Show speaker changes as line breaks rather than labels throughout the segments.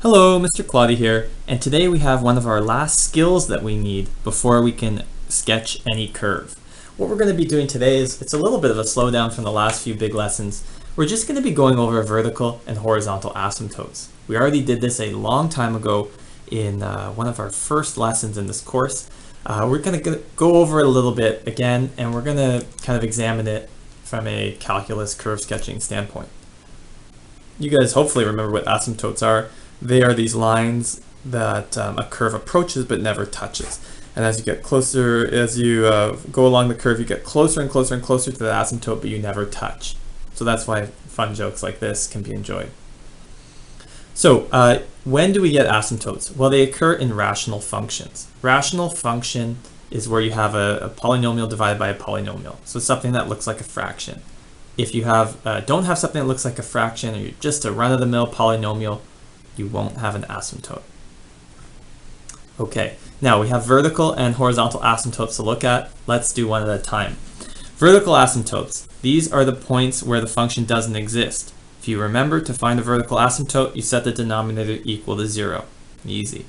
Hello, Mr. Claudia here, and today we have one of our last skills that we need before we can sketch any curve. What we're going to be doing today is, it's a little bit of a slowdown from the last few big lessons. We're just going to be going over vertical and horizontal asymptotes. We already did this a long time ago in one of our first lessons in this course. We're going to go over it a little bit again, and we're going to kind of examine it from a calculus curve sketching standpoint. You guys hopefully remember what asymptotes are. They are these lines that a curve approaches but never touches. And as you get closer, as you go along the curve, you get closer and closer and closer to the asymptote, but you never touch. So that's why fun jokes like this can be enjoyed. So when do we get asymptotes? Well, they occur in rational functions. Rational function is where you have a polynomial divided by a polynomial. So something that looks like a fraction. If you don't have something that looks like a fraction, or you're just a run-of-the-mill polynomial, you won't have an asymptote. Okay, now we have vertical and horizontal asymptotes to look at. Let's do one at a time. Vertical asymptotes. These are the points where the function doesn't exist. If you remember, to find a vertical asymptote, you set the denominator equal to 0. Easy.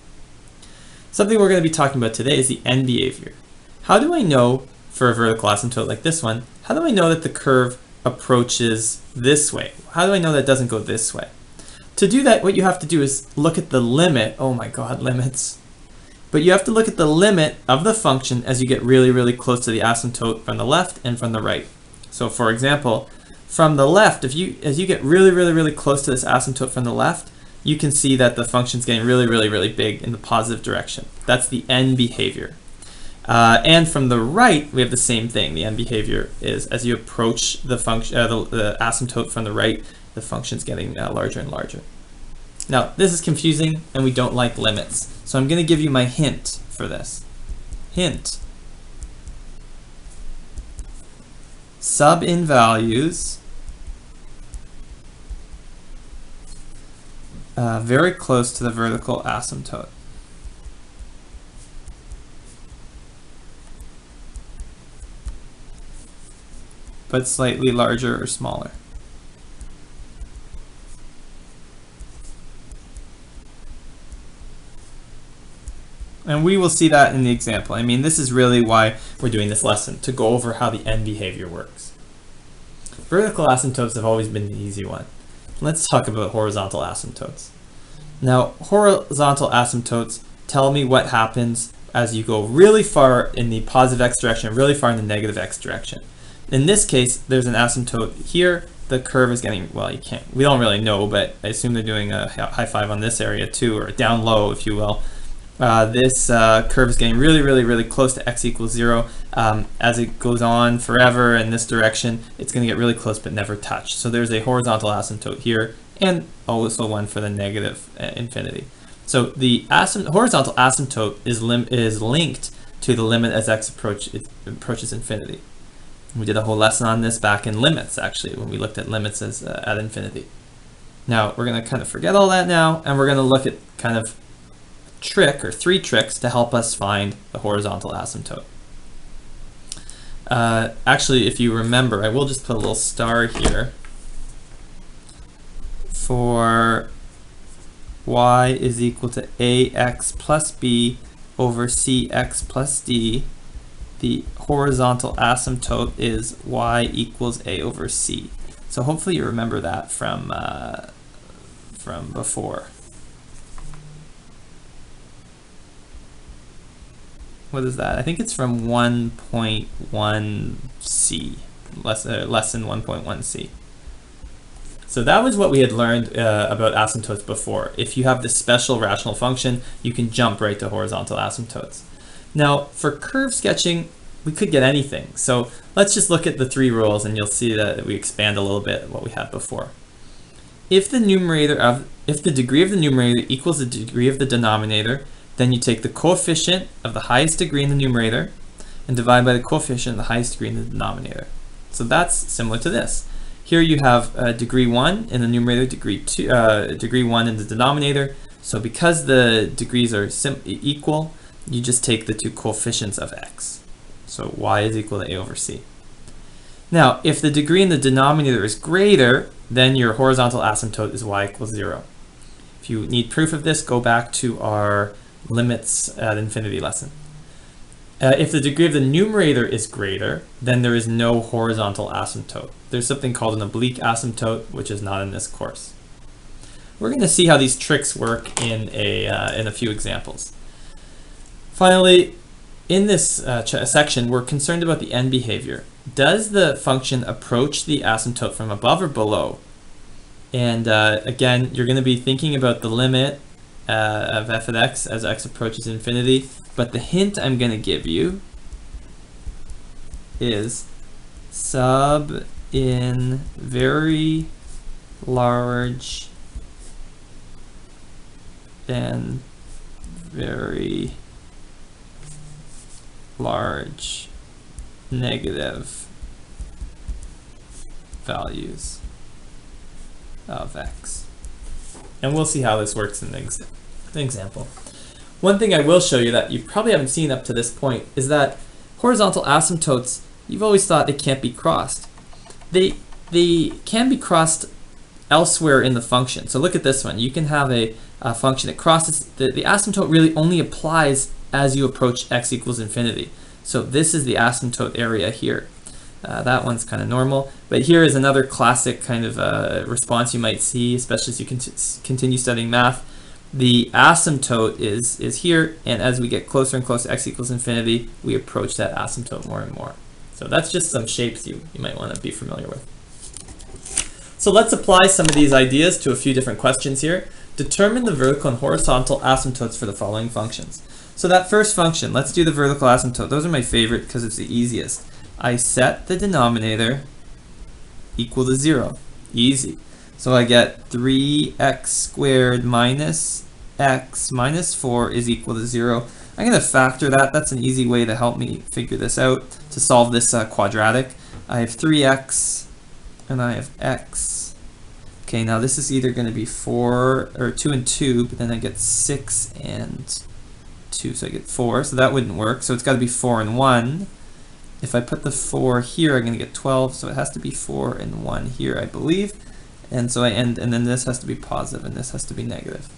Something we're going to be talking about today is the end behavior. How do I know, for a vertical asymptote like this one, how do I know that the curve approaches this way? How do I know that it doesn't go this way? To do that, what you have to do is look at the limit. Oh my God, limits. But you have to look at the limit of the function as you get really, really close to the asymptote from the left and from the right. So for example, from the left, as you get really, really, really close to this asymptote from the left, you can see that the function's getting really, really, really big in the positive direction. That's the end behavior. And from the right, we have the same thing. The end behavior is as you approach the function, the asymptote from the right, the function's getting larger and larger. Now, this is confusing, and we don't like limits. So I'm going to give you my hint for this. Hint. Sub in values very close to the vertical asymptote. But slightly larger or smaller. And we will see that in the example. I mean, this is really why we're doing this lesson, to go over how the end behavior works. Vertical asymptotes have always been the easy one. Let's talk about horizontal asymptotes. Now, horizontal asymptotes tell me what happens as you go really far in the positive x direction, really far in the negative x direction. In this case, there's an asymptote here. The curve is getting, well, we don't really know, but I assume they're doing a high five on this area too, or down low, if you will. This curve is getting really, really, really close to x equals 0. As it goes on forever in this direction, it's going to get really close but never touch. So there's a horizontal asymptote here, and also one for the negative infinity. So the horizontal asymptote is linked to the limit as x approaches infinity. We did a whole lesson on this back in limits, actually, when we looked at limits as at infinity. Now, we're going to kind of forget all that now, and we're going to look at kind of trick or 3 tricks to help us find the horizontal asymptote. Actually, if you remember, I will just put a little star here. For y is equal to ax plus b over cx plus d, the horizontal asymptote is y equals a over c. So hopefully you remember that from before. What is that? I think it's from 1.1c, less than 1.1c. So that was what we had learned about asymptotes before. If you have this special rational function, you can jump right to horizontal asymptotes. Now, for curve sketching, we could get anything. So let's just look at the 3 rules, and you'll see that we expand a little bit what we had before. If the degree of the numerator equals the degree of the denominator, then you take the coefficient of the highest degree in the numerator and divide by the coefficient of the highest degree in the denominator. So that's similar to this. Here you have degree 1 in the numerator, degree 1 in the denominator. So because the degrees are equal, you just take the 2 coefficients of x. So y is equal to a over c. Now, if the degree in the denominator is greater, then your horizontal asymptote is y equals 0. If you need proof of this, go back to our limits at infinity lesson. If the degree of the numerator is greater, then there is no horizontal asymptote. There's something called an oblique asymptote, which is not in this course. We're going to see how these tricks work in a few examples. Finally, in this section, we're concerned about the end behavior. Does the function approach the asymptote from above or below? And again, you're going to be thinking about the limit of f of x as x approaches infinity. But the hint I'm going to give you is sub in very large and very large negative values of x. And we'll see how this works in the example. One thing I will show you that you probably haven't seen up to this point is that horizontal asymptotes, you've always thought they can't be crossed. They can be crossed elsewhere in the function. So look at this one. You can have a function that crosses, the asymptote really only applies as you approach x equals infinity. So this is the asymptote area here. That one's kind of normal. But here is another classic kind of response you might see, especially as you continue studying math. The asymptote is here, and as we get closer and closer to x equals infinity, we approach that asymptote more and more. So that's just some shapes you might want to be familiar with. So let's apply some of these ideas to a few different questions here. Determine the vertical and horizontal asymptotes for the following functions. So that first function, let's do the vertical asymptote. Those are my favorite because it's the easiest. I set the denominator equal to 0. Easy. So I get 3x squared minus x minus 4 is equal to 0. I'm going to factor that. That's an easy way to help me figure this out, to solve this quadratic. I have 3x and I have x. Okay, now this is either going to be 4 or 2 and 2, but then I get 6 and 2, so I get 4. So that wouldn't work. So it's got to be 4 and 1. If I put the 4 here, I'm going to get 12. So it has to be 4 and 1 here, I believe. And so and then this has to be positive and this has to be negative.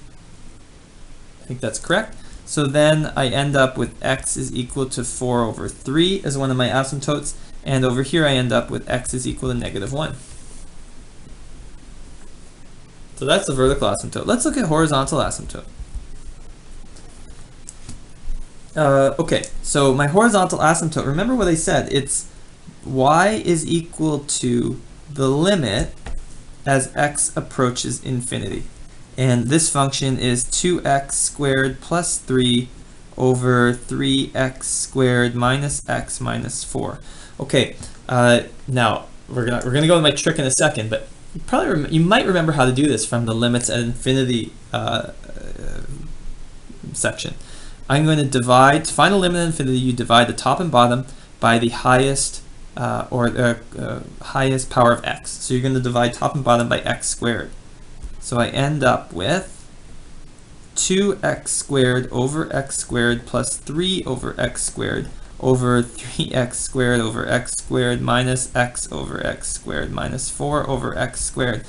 I think that's correct. So then I end up with x is equal to 4 over 3 as one of my asymptotes. And over here I end up with x is equal to negative 1. So that's the vertical asymptote. Let's look at horizontal asymptote. Okay, so my horizontal asymptote, remember what I said, it's y is equal to the limit as x approaches infinity. And this function is 2x squared plus 3 over 3x squared minus x minus 4. Okay, now we're gonna go to my trick in a second, but you might remember how to do this from the limits at infinity section. I'm going to divide, to find a limit at infinity, you divide the top and bottom by the highest highest power of x. So you're going to divide top and bottom by x squared. So I end up with 2x squared over x squared plus 3 over x squared over 3x squared over x squared minus x over x squared minus 4 over x squared.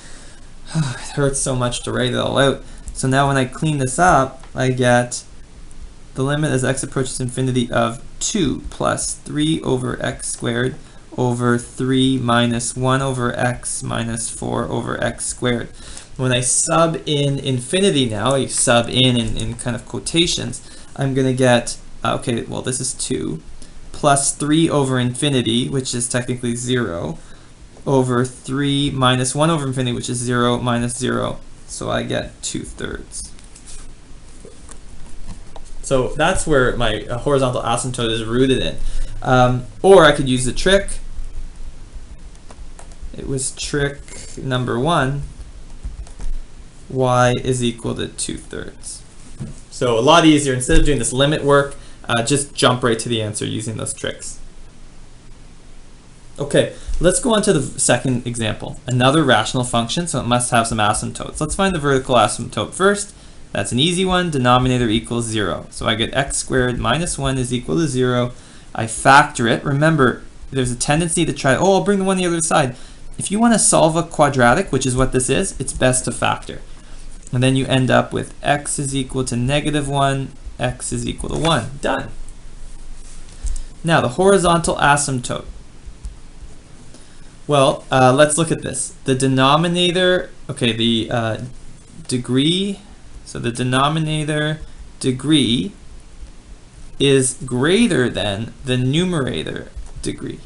It hurts so much to write it all out. So now when I clean this up, I get the limit as x approaches infinity of 2 plus 3 over x squared over 3 minus 1 over x minus 4 over x squared. When I sub in infinity now, I sub in kind of quotations, I'm going to get, okay, well this is 2, plus 3 over infinity, which is technically 0, over 3 minus 1 over infinity, which is 0 minus 0. So I get 2/3. So that's where my horizontal asymptote is rooted in. Or I could use the trick. It was trick number 1. Y is equal to 2/3. So a lot easier. Instead of doing this limit work, just jump right to the answer using those tricks. Okay, let's go on to the second example. Another rational function, so it must have some asymptotes. Let's find the vertical asymptote first. That's an easy one. Denominator equals 0. So I get x squared minus 1 is equal to 0. I factor it. Remember, there's a tendency to try, oh, I'll bring the one on the other side. If you want to solve a quadratic, which is what this is, it's best to factor. And then you end up with x is equal to -1, x is equal to 1. Done. Now, the horizontal asymptote. Well, let's look at this. The denominator, okay, the degree, so the denominator degree is greater than the numerator degree.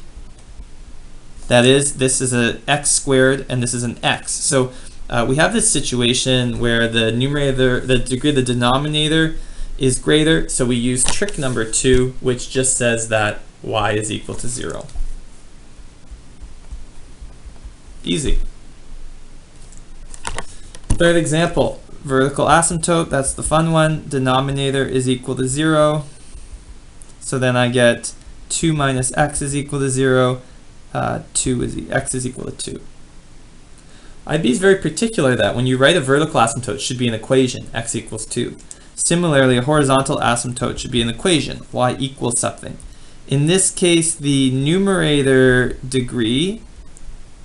That is, this is a x squared and this is an x. So we have this situation where the numerator, the degree of the denominator is greater, so we use trick number 2, which just says that y is equal to 0. Easy. Third example, vertical asymptote, that's the fun one. Denominator is equal to 0. So then I get 2 minus x is equal to 0. X is equal to 2. IB is very particular that when you write a vertical asymptote, it should be an equation, x equals 2. Similarly, a horizontal asymptote should be an equation, y equals something. In this case, the numerator degree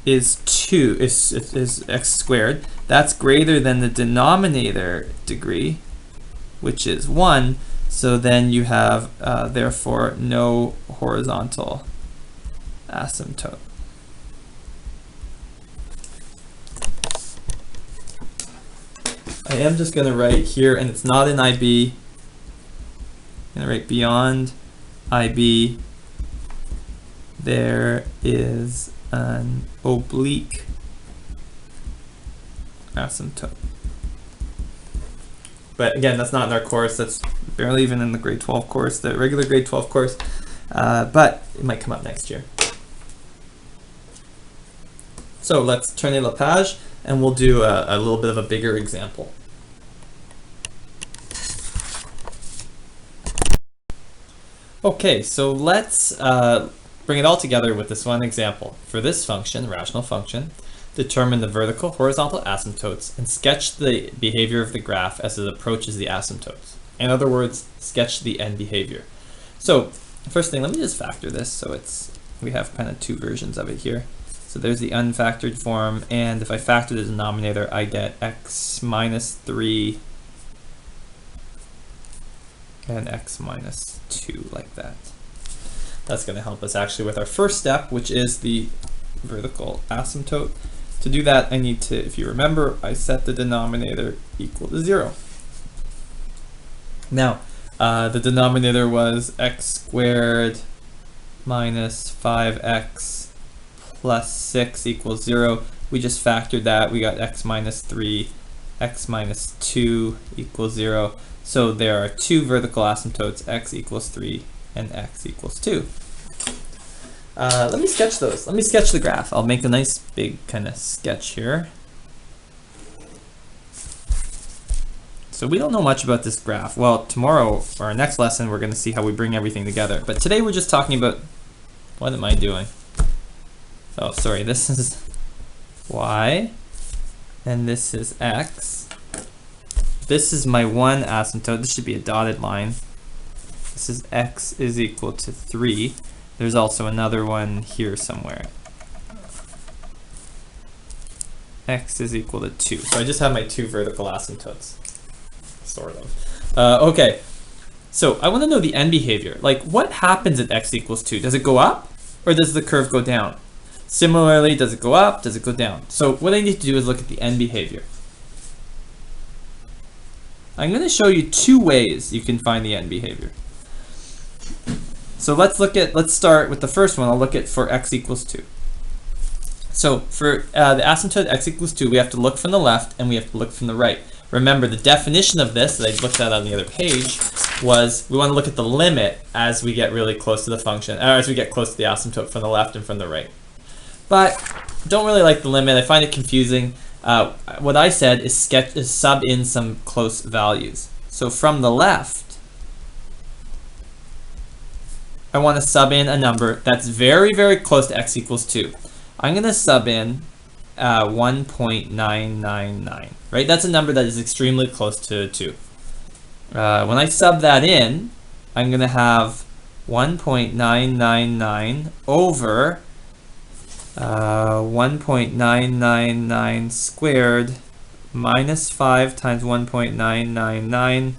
is 2, is x squared. That's greater than the denominator degree, which is 1. So then you have, therefore, no horizontal asymptote. I am just going to write here, and it's not in IB. I'm going to write beyond IB, there is an oblique asymptote. But again, that's not in our course. That's barely even in the grade 12 course, the regular grade 12 course. But it might come up next year. So let's turn a la page, and we'll do a little bit of a bigger example. Okay, so let's bring it all together with this one example. For this function, rational function, determine the vertical, horizontal asymptotes and sketch the behavior of the graph as it approaches the asymptotes. In other words, sketch the end behavior. So first thing, let me just factor this. So we have kind of two versions of it here. So there's the unfactored form, and if I factor the denominator, I get x minus 3 and x minus 2, like that. That's going to help us actually with our first step, which is the vertical asymptote. To do that, I need to, if you remember, I set the denominator equal to 0. Now, the denominator was x squared minus 5x plus 6 equals 0. We just factored that. We got x minus 3, x minus 2 equals 0. So there are two vertical asymptotes, x equals 3 and x equals 2. Let me sketch those. Let me sketch the graph. I'll make a nice big kind of sketch here. So we don't know much about this graph. Well, tomorrow, or our next lesson, we're going to see how we bring everything together. But today we're just talking about, what am I doing? Oh, sorry, this is y, and this is x. This is my one asymptote. This should be a dotted line. This is x is equal to 3. There's also another one here somewhere. X is equal to 2. So I just have my two vertical asymptotes, sort of. Okay, so I want to know the end behavior. Like, what happens at x equals 2? Does it go up, or does the curve go down? Similarly, does it go up? Does it go down? So what I need to do is look at the end behavior. I'm going to show you two ways you can find the end behavior. So let's start with the first one. I'll look at for x equals 2. So for the asymptote x equals 2, we have to look from the left and we have to look from the right. Remember, the definition of this that I looked at on the other page was we want to look at the limit as we get really close to the function, or as we get close to the asymptote from the left and from the right. But don't really like the limit. I find it confusing. What I said is sub in some close values. So from the left, I want to sub in a number that's very, very close to x equals 2. I'm going to sub in 1.999, right? That's a number that is extremely close to 2. When I sub that in, I'm going to have 1.999 over 1.999 squared minus 5 times 1.999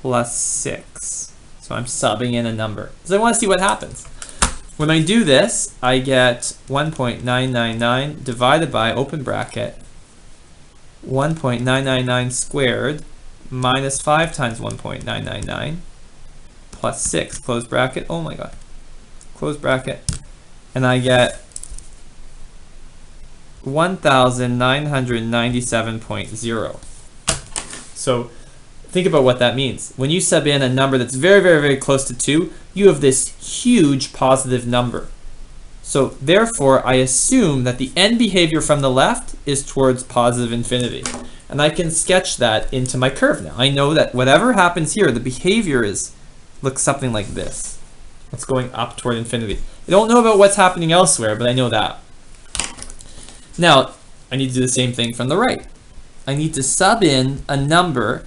plus 6. So I'm subbing in a number because I want to see what happens. When I do this, I get 1.999 divided by, open bracket, 1.999 squared minus 5 times 1.999 plus 6, close bracket, oh my god, close bracket, and I get 1997.0. So think about what that means. When you sub in a number that's very, very, very close to 2, you have this huge positive number. So therefore, I assume that the end behavior from the left is towards positive infinity. And I can sketch that into my curve now. I know that whatever happens here, the behavior looks something like this. It's going up toward infinity. I don't know about what's happening elsewhere, but I know that. Now, I need to do the same thing from the right. I need to sub in a number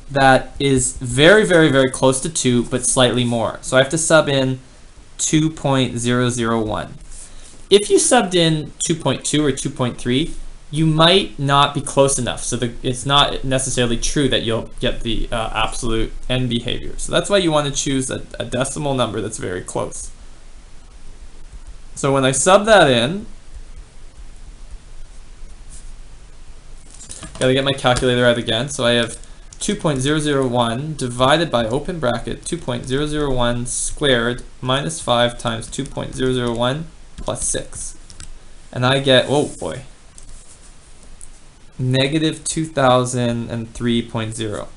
that is very, very, very close to 2, but slightly more. So I have to sub in 2.001. If you subbed in 2.2 or 2.3, you might not be close enough. So it's not necessarily true that you'll get the absolute end behavior. So that's why you want to choose a decimal number that's very close. So when I sub that in, gotta get my calculator out again. So I have 2.001 divided by, open bracket, 2.001 squared minus 5 times 2.001 plus 6. And I get, oh boy, negative 2003.0.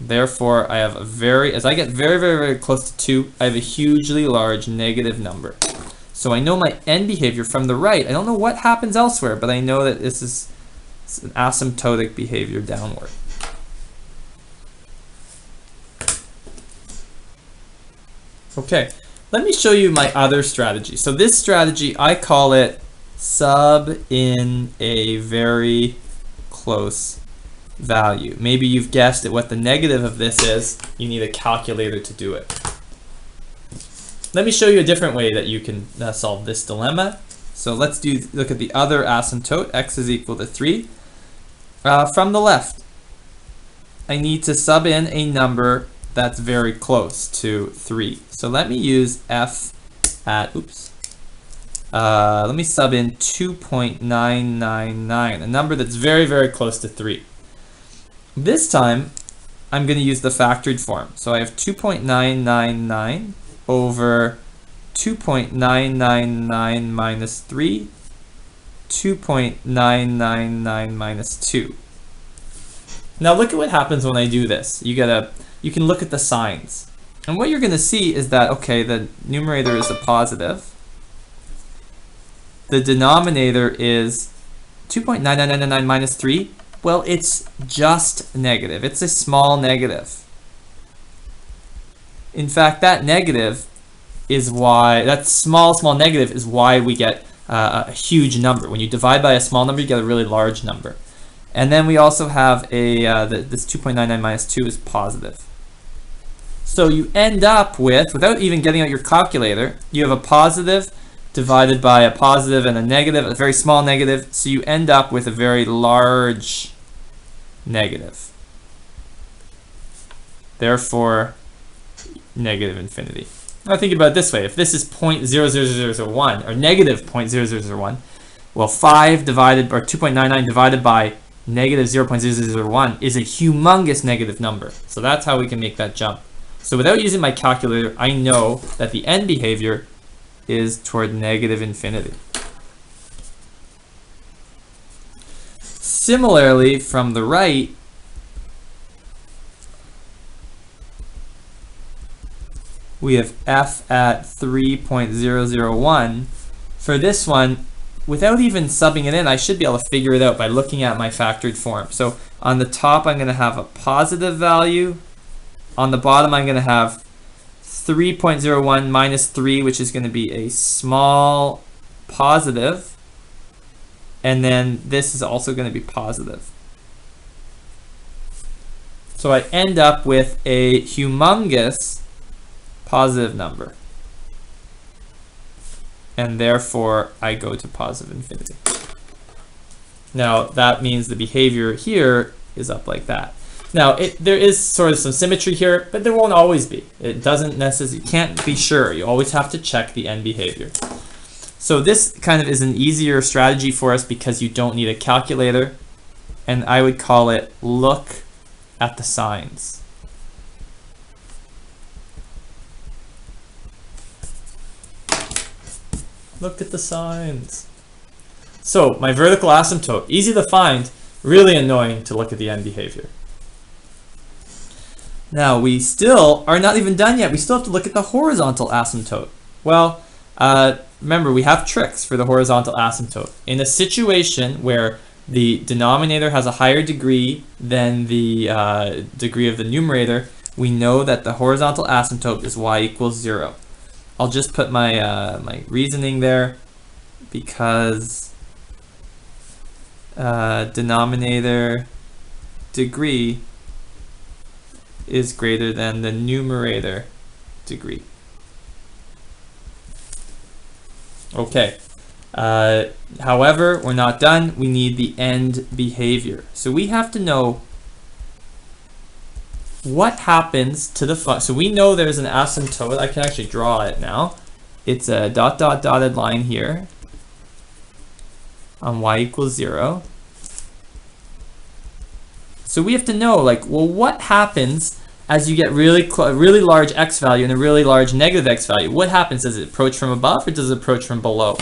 Therefore, I have as I get very, very, very close to 2, I have a hugely large negative number. So I know my end behavior from the right. I don't know what happens elsewhere, but I know that this is an asymptotic behavior downward. Okay, let me show you my other strategy. So this strategy, I call it sub in a very close value. Maybe you've guessed at what the negative of this is. You need a calculator to do it. Let me show you a different way that you can solve this dilemma. So let's look at the other asymptote, x is equal to 3. From the left, I need to sub in a number that's very close to 3. So let me use f at, let me sub in 2.999, a number that's very, very close to 3. This time, I'm going to use the factored form. So I have 2.999 over 2.999 minus 3, 2.999 minus 2. Now look at what happens when I do this. You can look at the signs. And what you're going to see is that, okay, the numerator is a positive. The denominator is 2.99999 minus 3. Well, it's just negative. It's a small negative. In fact, that negative is why, that small negative is why we get a huge number. When you divide by a small number, you get a really large number. And then we also have this 2.99 minus 2 is positive. So you end up with, without even getting out your calculator, you have a positive divided by a positive and a negative, a very small negative. So you end up with a very large negative. Therefore, negative infinity. Now think about it this way. If this is 0.00001 or negative 0.0001, well, 5 divided, or 2.99 divided by negative 0.0001 is a humongous negative number. So that's how we can make that jump. So without using my calculator, I know that the end behavior is toward negative infinity. Similarly, from the right, we have f at 3.001. For this one, without even subbing it in, I should be able to figure it out by looking at my factored form. So on the top, I'm going to have a positive value. On the bottom, I'm going to have 3.01 minus 3, which is going to be a small positive. And then this is also going to be positive. So I end up with a humongous positive number. And therefore, I go to positive infinity. Now that means the behavior here is up like that. Now there is sort of some symmetry here, but there won't always be. It doesn't necessarily, you can't be sure. You always have to check the end behavior. So this kind of is an easier strategy for us because you don't need a calculator, and I would call it look at the signs. Look at the signs. So my vertical asymptote, easy to find, really annoying to look at the end behavior. Now we still are not even done yet. We still have to look at the horizontal asymptote. Well, remember we have tricks for the horizontal asymptote. In a situation where the denominator has a higher degree than the degree of the numerator, we know that the horizontal asymptote is y equals 0. I'll just put my my reasoning there because denominator degree is greater than the numerator degree. Okay. However, we're not done. We need the end behavior. So we have to know what happens to the function. So we know there's an asymptote. I can actually draw it now. It's a dotted line here on y equals 0. So we have to know, like, well, what happens as you get really large x value and a really large negative x value? What happens? Does it approach from above or does it approach from below?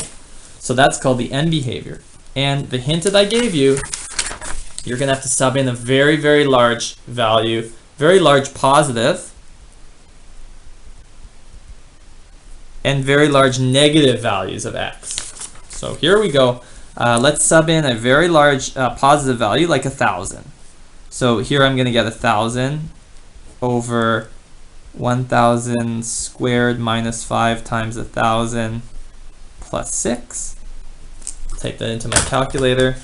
So that's called the end behavior. And the hint that I gave you, you're going to have to sub in a very, very large value, very large positive, and very large negative values of x. So here we go. Let's sub in a very large positive value, like 1,000. So here I'm going to get 1,000 over 1,000 squared minus 5 times 1,000 plus 6. Type that into my calculator.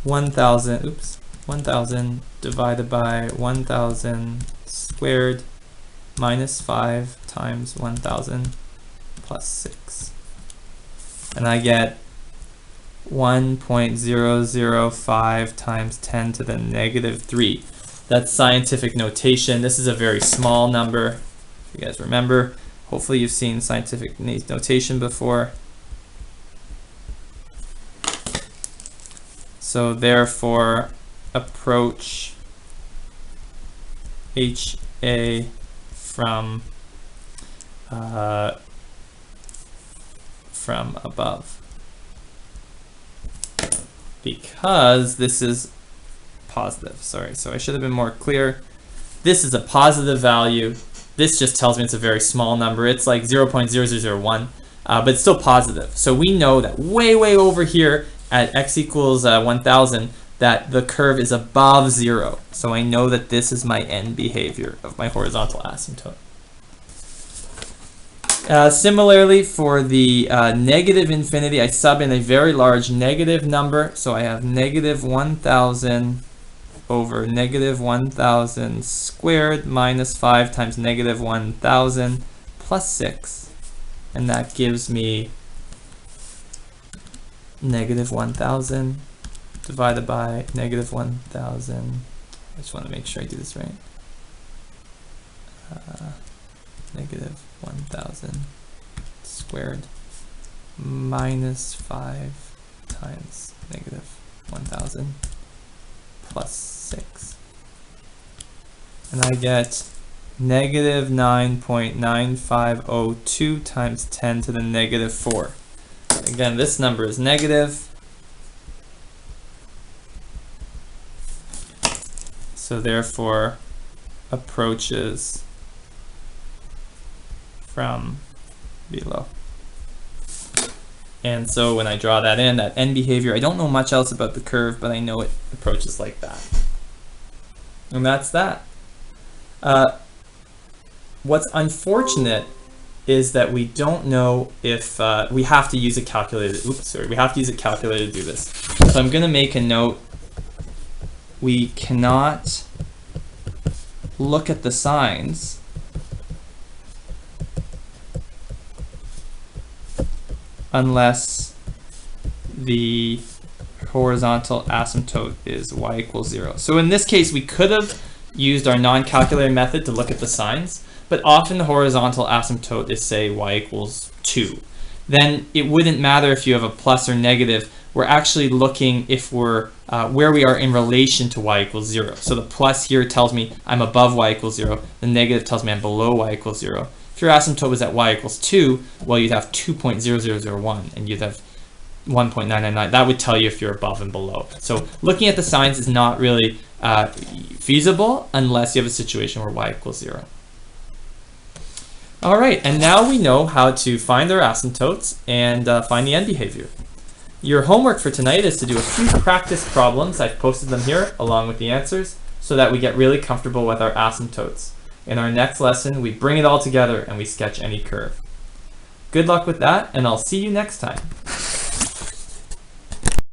1,000 divided by 1,000 squared minus 5 times 1,000 plus 6. And I get 1.005 times 10 to the negative 3. That's scientific notation. This is a very small number. If you guys remember, hopefully you've seen scientific notation before. So therefore, approach HA from above. Because this is positive. Sorry, so I should have been more clear. This is a positive value. This just tells me it's a very small number. It's like 0.0001, but it's still positive. So we know that way over here at x equals 1,000, that the curve is above 0. So I know that this is my end behavior of my horizontal asymptote. Similarly, for the negative infinity, I sub in a very large negative number. So I have negative 1,000 over negative 1,000 squared minus 5 times negative 1,000 plus 6. And that gives me negative 1,000 divided by negative 1,000. I just want to make sure I do this right. Negative 1,000 squared minus 5 times negative 1,000 plus 6. And I get negative 9.9502 times 10 to the negative 4. Again, this number is negative. So therefore, approaches from below. And so when I draw that in, that end behavior, I don't know much else about the curve, but I know it approaches like that. And that's that. What's unfortunate is that we don't know if we have to use a calculator. Oops, sorry, we have to use a calculator to do this. So I'm going to make a note. We cannot look at the signs unless the horizontal asymptote is y equals 0. So in this case, we could have used our non-calculator method to look at the signs, but often the horizontal asymptote is, say, y equals 2. Then it wouldn't matter if you have a plus or negative. We're actually looking if we're where we are in relation to y equals 0. So the plus here tells me I'm above y equals 0. The negative tells me I'm below y equals 0. If your asymptote was at y equals 2, well, you'd have 2.0001, and you'd have 1.999. That would tell you if you're above and below. So looking at the signs is not really feasible unless you have a situation where y equals 0. All right, and now we know how to find our asymptotes and find the end behavior. Your homework for tonight is to do a few practice problems. I've posted them here along with the answers so that we get really comfortable with our asymptotes. In our next lesson, we bring it all together and we sketch any curve. Good luck with that, and I'll see you next time.